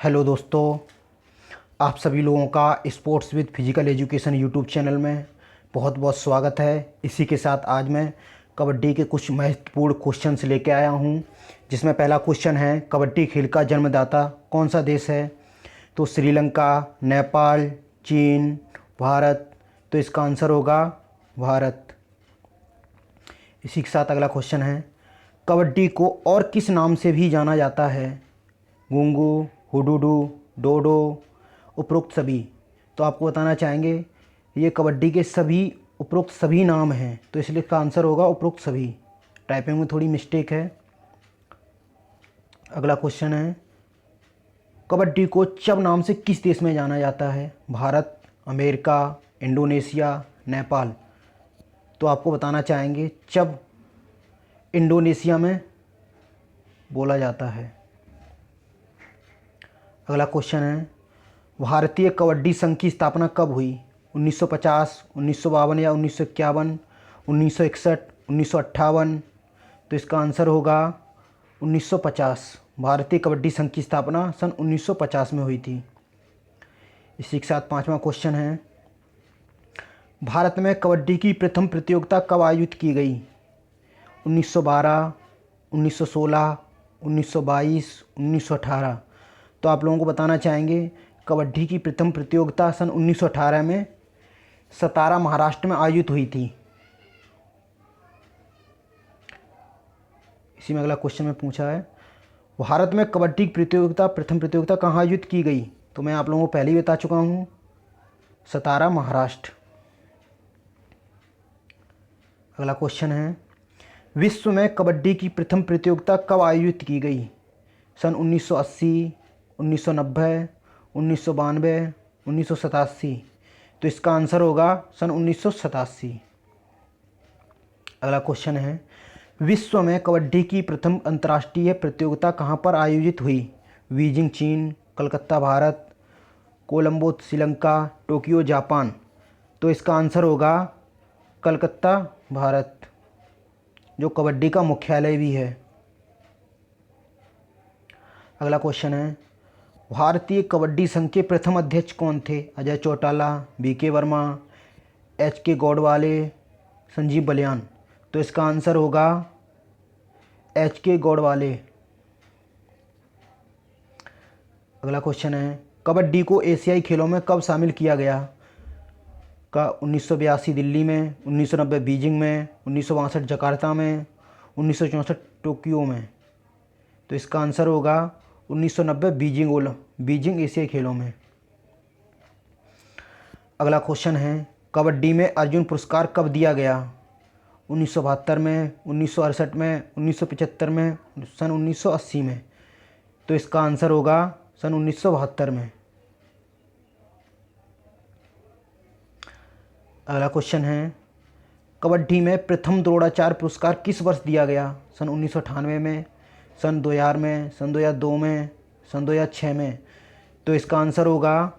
Hello दोस्तों, आप सभी लोगों का sports with physical education YouTube channel में बहुत बहुत स्वागत है। इसी के साथ आज मैं कबड्डी के कुछ महत्वपूर्ण क्वेश्चंस लेके आया हूं, जिसमें पहला क्वेश्चन है कबड्डी खेल का जन्मदाता कौन सा देश है। तो श्रीलंका, नेपाल, चीन, भारत। तो इसका आंसर होगा भारत। इसी के साथ अगला क्वेश्चन है कबड्डी को और किस नाम से भी जाना जाता है। गुंगू, हुडुडू, डोडो, उपरोक्त सभी। तो आपको बताना चाहेंगे ये कबड्डी के सभी उपरोक्त सभी नाम हैं, तो इसलिए इसका आंसर होगा उपरोक्त सभी। टाइपिंग में थोड़ी मिस्टेक है। अगला क्वेश्चन है कबड्डी को चब नाम से किस देश में जाना जाता है। Bharat, America, Indonesia, Nepal. तो आपको बताना चाहेंगे चब इंडोनेशिया में बोला जाता है। अगला क्वेश्चन है भारतीय कबड्डी संघ की स्थापना कब हुई। 1950, 1952 या 1951, 1961, 1958। तो इसका आंसर होगा 1950। भारतीय कबड्डी संघ की स्थापना सन 1950 में हुई थी। इसी के साथ पांचवा क्वेश्चन है भारत में कबड्डी की प्रथम प्रतियोगिता कब आयोजित की गई। 1912, 1916, 1922, 1918। तो आप लोगों को बताना चाहेंगे कबड्डी की प्रथम प्रतियोगिता सन 1918 में सतारा, महाराष्ट्र में आयोजित हुई थी। इसी में अगला क्वेश्चन में पूछा है भारत में कबड्डी की प्रतियोगिता प्रथम प्रतियोगिता कहाँ आयोजित की गई। तो मैं आप लोगों को पहले ही बता चुका हूँ, सतारा, महाराष्ट्र। अगला क्वेश्चन है विश्व में कबड्डी की प्रथम प्रतियोगिता कब आयोजित की गई। सन 1980, 1990, 1992, 1987। तो इसका आंसर होगा सन 1987। अगला क्वेश्चन है विश्व में कबड्डी की प्रथम अंतर्राष्ट्रीय प्रतियोगिता कहाँ पर आयोजित हुई। बीजिंग, चीन, कलकत्ता, भारत, कोलंबो, श्रीलंका, टोक्यो, जापान। तो इसका आंसर होगा कलकत्ता, भारत, जो कबड्डी का मुख्यालय भी है। अगला क्वेश्चन है भारतीय कबड्डी संघ के प्रथम अध्यक्ष कौन थे। Ajay Chautala, BK Verma, HK Gaudwale, Sanjeev Baliyan. तो इसका आंसर होगा एचके गौडवाले। अगला क्वेश्चन है कबड्डी को एशियाई खेलों में कब शामिल किया गया। का 1982 दिल्ली में, 1990 बीजिंग में, 1962 जकार्ता में, 1964 टोक्यो में। तो इसका आंसर होगा 1990 बीजिंग एशियाई खेलों में। अगला क्वेश्चन है कबड्डी में अर्जुन पुरस्कार कब दिया गया। 1972 में, 1968 में, 1975 में, सन 1980 में। तो इसका आंसर होगा सन 1972 में। अगला क्वेश्चन है कबड्डी में प्रथम द्रोणाचार्य पुरस्कार किस वर्ष दिया गया। सन 1998 में, सन 2000 में, सन 2002 में, सन 2006 में। तो इसका आंसर होगा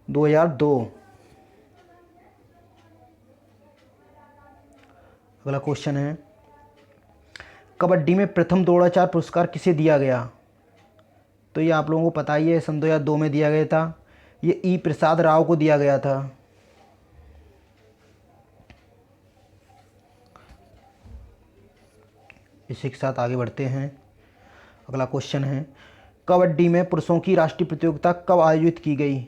2002। अगला क्वेश्चन है कबड्डी में प्रथम द्रोणाचार्य पुरस्कार किसे दिया गया। तो ये आप लोगों को पता ही है, सन 2002 में दिया गया था। ये ई प्रसाद राव को दिया गया था। इसी के साथ आगे बढ़ते हैं। अगला क्वेश्चन है कबड्डी में पुरुषों की राष्ट्रीय प्रतियोगिता कब आयोजित की गई।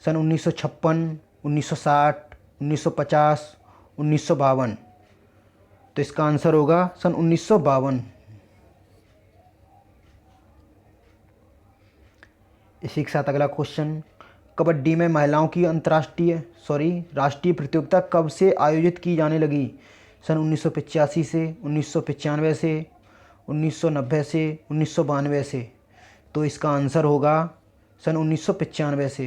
सन 1956, 1960, 1950, 1952। तो इसका आंसर होगा सन 1952। इसी के साथ अगला क्वेश्चन कबड्डी में महिलाओं की राष्ट्रीय प्रतियोगिता कब से आयोजित की जाने लगी। सन 1985 से, 1995 से, 1990 से, 1992 से। तो इसका आंसर होगा सन 1995 से।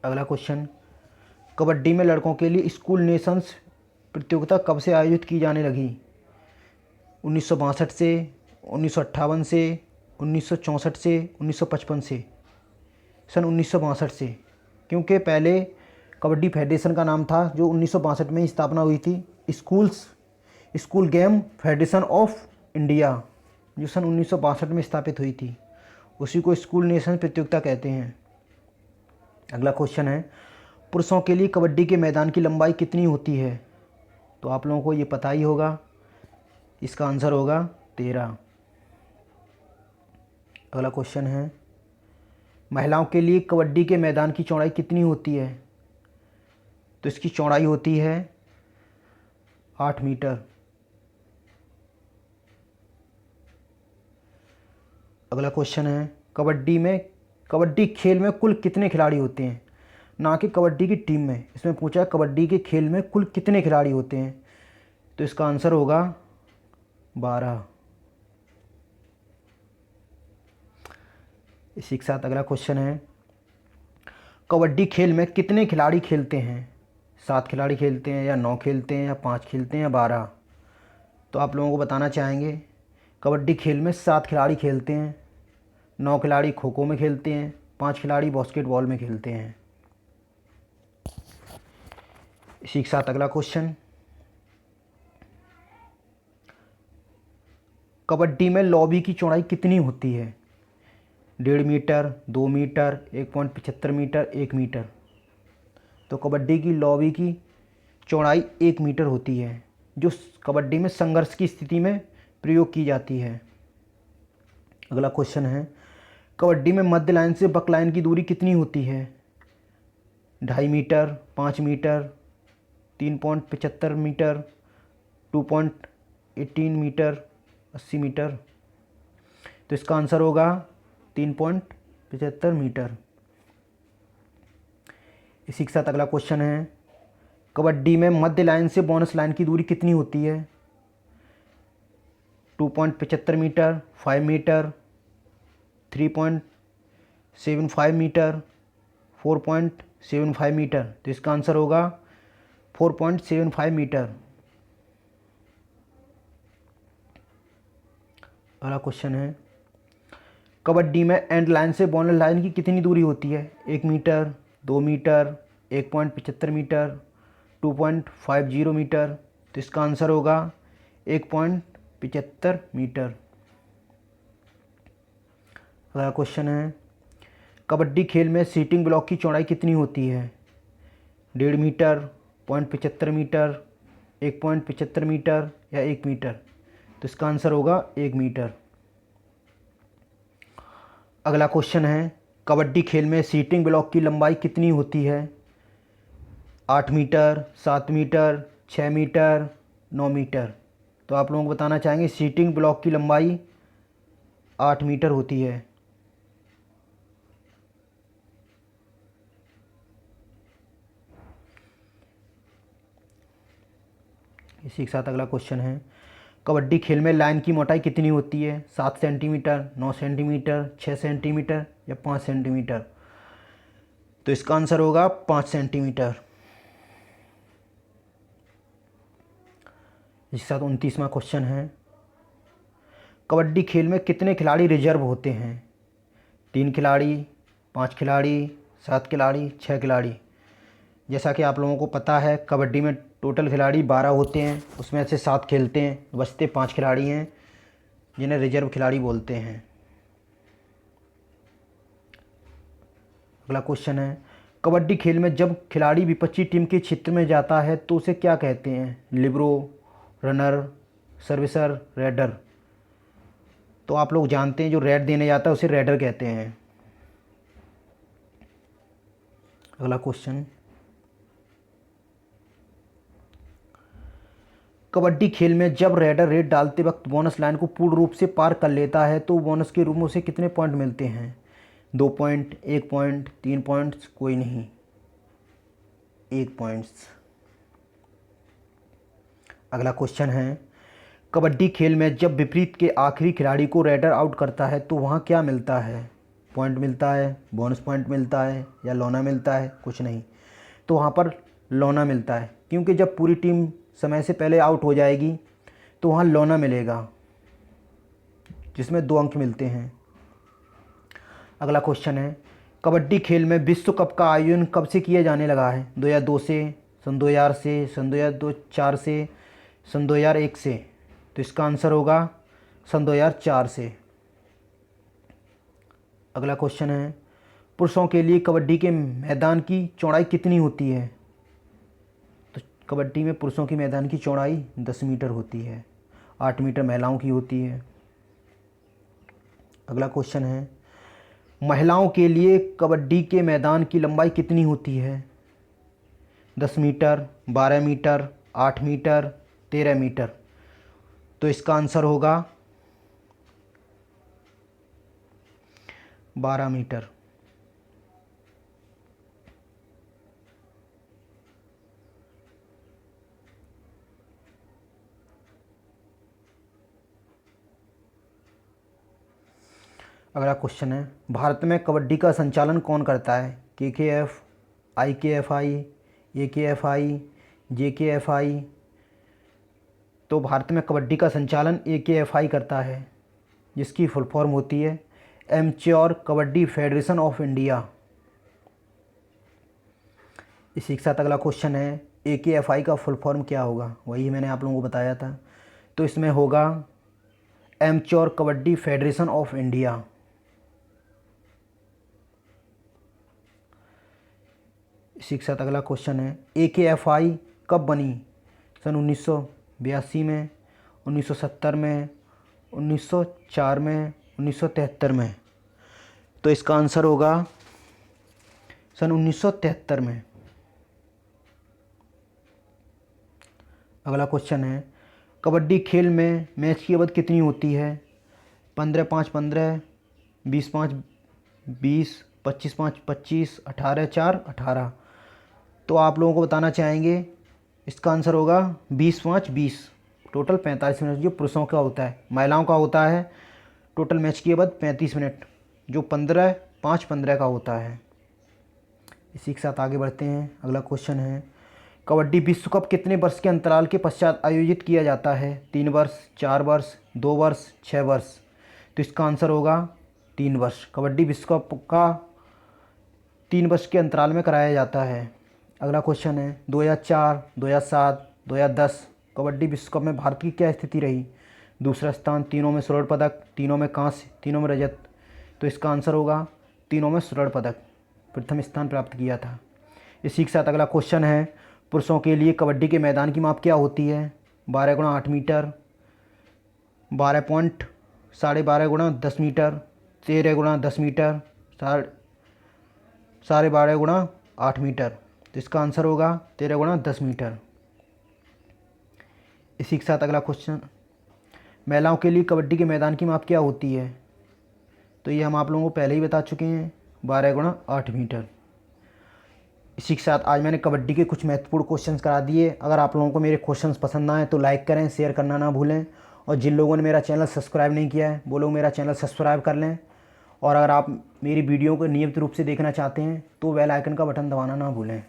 अगला क्वेश्चन कबड्डी में लड़कों के लिए स्कूल नेशंस प्रतियोगिता कब से आयोजित की जाने लगी। 1962 से, 1958 से, 1964 से, 1955 से। सन 1962 से, क्योंकि पहले कबड्डी फेडरेशन का नाम था जो 1962 में ही स्थापना हुई थी। Schools school game federation of India जो सन 1962 में स्थापित हुई थी, उसी को स्कूल नेशन प्रतियोगिता कहते हैं। अगला क्वेश्चन है, पुरुषों के लिए कबड्डी के मैदान की लंबाई कितनी होती है? तो आप लोगों को ये पता ही होगा, इसका आंसर होगा 13। अगला क्वेश्चन है, महिलाओं के लिए कबड्डी के मैदान की चौड़ाई कितनी होती है? तो इसकी चौड़ाई होती है 8 मीटर। अगला क्वेश्चन है, कबड्डी खेल में कुल कितने खिलाड़ी होते हैं? ना कि कबड्डी की टीम में, इसमें पूछा है कबड्डी के खेल में कुल कितने खिलाड़ी होते हैं? तो इसका आंसर होगा 12। इसी के साथ अगला क्वेश्चन है, कबड्डी खेल में कितने खिलाड़ी खेलते हैं? 7 खिलाड़ी खेलते हैं या 9 खेलते हैं या 5 खेलते हैं या 12? तो आप लोगों को बताना चाहेंगे, कबड्डी खेल में 7 खिलाड़ी खेलते हैं, 9 खिलाड़ी खो खो में खेलते हैं, 5 खिलाड़ी बास्केटबॉल में खेलते हैं। इसी के साथ अगला क्वेश्चन, कबड्डी में लॉबी की चौड़ाई कितनी होती है? 1.5 मीटर, 2 मीटर, 1.75 मीटर, 1 मीटर। तो कबड्डी की लॉबी की चौड़ाई 1 मीटर होती है, जो कबड्डी में संघर्ष की स्थिति में प्रयोग की जाती है। अगला क्वेश्चन है, कबड्डी में मध्य लाइन से बक लाइन की दूरी कितनी होती है? 2.5 metre, 5 metre, 3.75 metre, 2.18 metre, 80 metre. तो इसका आंसर होगा 3.75 मीटर। इसी के साथ अगला क्वेश्चन है, कबड्डी में मध्य लाइन से बोनस लाइन की दूरी कितनी होती है? 2.75 मीटर, 5 मीटर, 3.75 मीटर, 4.75 मीटर। तो इसका आंसर होगा 4.75 मीटर। अगला क्वेश्चन है, कबड्डी में एंड लाइन से बोनस लाइन की कितनी दूरी होती है? 1 मीटर, 2 मीटर, 1.75 मीटर, 2.50 मीटर। तो इसका आंसर होगा 1.75 मीटर। अगला क्वेश्चन है, कबड्डी खेल में सीटिंग ब्लॉक की चौड़ाई कितनी होती है? 1.5 मीटर, 0.75 मीटर, 1.75 मीटर या 1 मीटर। तो इसका आंसर होगा 1 मीटर। अगला क्वेश्चन है, कबड्डी खेल में सीटिंग ब्लॉक की लंबाई कितनी होती है? 8 मीटर, 7 मीटर, 6 मीटर, 9 मीटर। तो आप लोगों को बताना चाहेंगे, सीटिंग ब्लॉक की लंबाई 8 मीटर होती है। इसी के साथ अगला क्वेश्चन है, कबड्डी खेल में लाइन की मोटाई कितनी होती है? 7 सेंटीमीटर, 9 सेंटीमीटर, 6 सेंटीमीटर या 5 सेंटीमीटर। तो इसका आंसर होगा 5 सेंटीमीटर। इसके साथ 29वां क्वेश्चन है, कबड्डी खेल में कितने खिलाड़ी रिजर्व होते हैं? 3 खिलाड़ी, 5 खिलाड़ी, 7 खिलाड़ी, 6 खिलाड़ी। जैसा कि आप लोगों को पता है, कबड्डी में टोटल खिलाड़ी 12 होते हैं, उसमें से 7 खेलते हैं, बचते 5 खिलाड़ी हैं जिन्हें रिजर्व खिलाड़ी बोलते हैं। अगला क्वेश्चन है, कबड्डी खेल में जब खिलाड़ी विपक्षी टीम के क्षेत्र में जाता है तो उसे क्या कहते हैं? Libero, runner, servicer, raider. तो आप लोग जानते हैं, जो रेड देने जाता है उसे रेडर कहते हैं। अगला क्वेश्चन, कबड्डी खेल में जब रेडर रेड डालते वक्त बोनस लाइन को पूर्ण रूप से पार कर लेता है तो बोनस के रूप में उसे कितने पॉइंट मिलते हैं? 2 पॉइंट, 1 पॉइंट, 3 पॉइंट्स, कोई नहीं, 1 पॉइंट्स। अगला क्वेश्चन है, कबड्डी खेल में जब विपरीत के आखिरी खिलाड़ी को रेडर आउट करता है तो वहाँ क्या मिलता है? पॉइंट मिलता है, बोनस पॉइंट मिलता है या लौना मिलता है? कुछ नहीं। तो वहाँ पर लौना मिलता है, क्योंकि जब पूरी टीम समय से पहले आउट हो जाएगी तो वहाँ लौना मिलेगा, जिसमें 2 अंक मिलते हैं। अगला क्वेश्चन है, कबड्डी खेल में विश्व कप का आयोजन कब से किया जाने लगा है? 2002 से, सन 2000 से, सन 2004 से, सन 2001 से, तो इसका आंसर होगा सन 2004 से। अगला क्वेश्चन है, पुरुषों के लिए कबड्डी के मैदान की चौड़ाई कितनी होती है? तो कबड्डी में पुरुषों की मैदान की चौड़ाई 10 मीटर होती है, 8 मीटर महिलाओं की होती है। अगला क्वेश्चन है, महिलाओं के लिए कबड्डी के मैदान की लंबाई कितनी होती है? 10 मीटर, 12 मीटर, 8 मीटर, 13 मीटर। तो इसका आंसर होगा 12 मीटर। अगला क्वेश्चन है, भारत में कबड्डी का संचालन कौन करता है? KKF, IKFI, AKFI, JKFI। तो भारत में कबड्डी का संचालन AKFI करता है, जिसकी फुल फॉर्म होती है amateur kabaddi federation of India. इसी के साथ अगला क्वेश्चन है, AKFI का फुल फॉर्म क्या होगा? वही मैंने आप लोगों को बताया था। तो इसमें होगा amateur kabaddi federation of India. इसी के साथ अगला क्वेश्चन है, AKFI कब बनी? सन 1982 में, 1970 में, 1904 में, 1973 में। तो इसका आंसर होगा सन 1973 में। अगला क्वेश्चन है, कबड्डी खेल में मैच की अवधि कितनी होती है? 15-5-15, 20-5 20, 25-5 25, 18-4 18। तो आप लोगों को बताना चाहेंगे, इसका आंसर होगा 20-5 20। टोटल 45 मिनट जो पुरुषों का होता है। महिलाओं का होता है टोटल मैच की अवधि 35 मिनट, जो 15-5-15 का होता है। इसी के साथ आगे बढ़ते हैं। अगला क्वेश्चन है, कबड्डी विश्व कप कितने वर्ष के अंतराल के पश्चात आयोजित किया जाता है? 3 वर्ष, 4 वर्ष, 2 वर्ष, 6 वर्ष। तो इसका आंसर होगा 3 वर्ष। कबड्डी विश्व कप का 3 वर्ष के अंतराल में कराया जाता है। अगला क्वेश्चन है, 2004, 2007, 2010 कबड्डी विश्व कप में भारत की क्या स्थिति रही? दूसरा स्थान, तीनों में स्वर्ण पदक, तीनों में कांस्य, तीनों में रजत। तो इसका आंसर होगा तीनों में स्वर्ण पदक, प्रथम स्थान प्राप्त किया था। इसी के साथ अगला क्वेश्चन है, पुरुषों के लिए कबड्डी के मैदान की माप क्या होती है? 12x8 metre, 12 point 12.5x10 metre, 13x10 metre, 12.5x8 metre. तो इसका आंसर होगा 13x10 मीटर। इसी के साथ अगला क्वेश्चन, महिलाओं के लिए कबड्डी के मैदान की माप क्या होती है? तो ये हम आप लोगों को पहले ही बता चुके हैं, 12x8 मीटर। इसी के साथ आज मैंने कबड्डी के कुछ महत्वपूर्ण क्वेश्चंस करा दिए। अगर आप लोगों को मेरे क्वेश्चंस पसंद आए तो लाइक करें, शेयर करना ना भूलें। और जिन लोगों ने मेरा चैनल सब्सक्राइब नहीं किया है वो लोग मेरा चैनल सब्सक्राइब कर लें। और अगर आप मेरी वीडियो को नियमित रूप से देखना चाहते हैं तो बेल आइकन का बटन दबाना ना भूलें।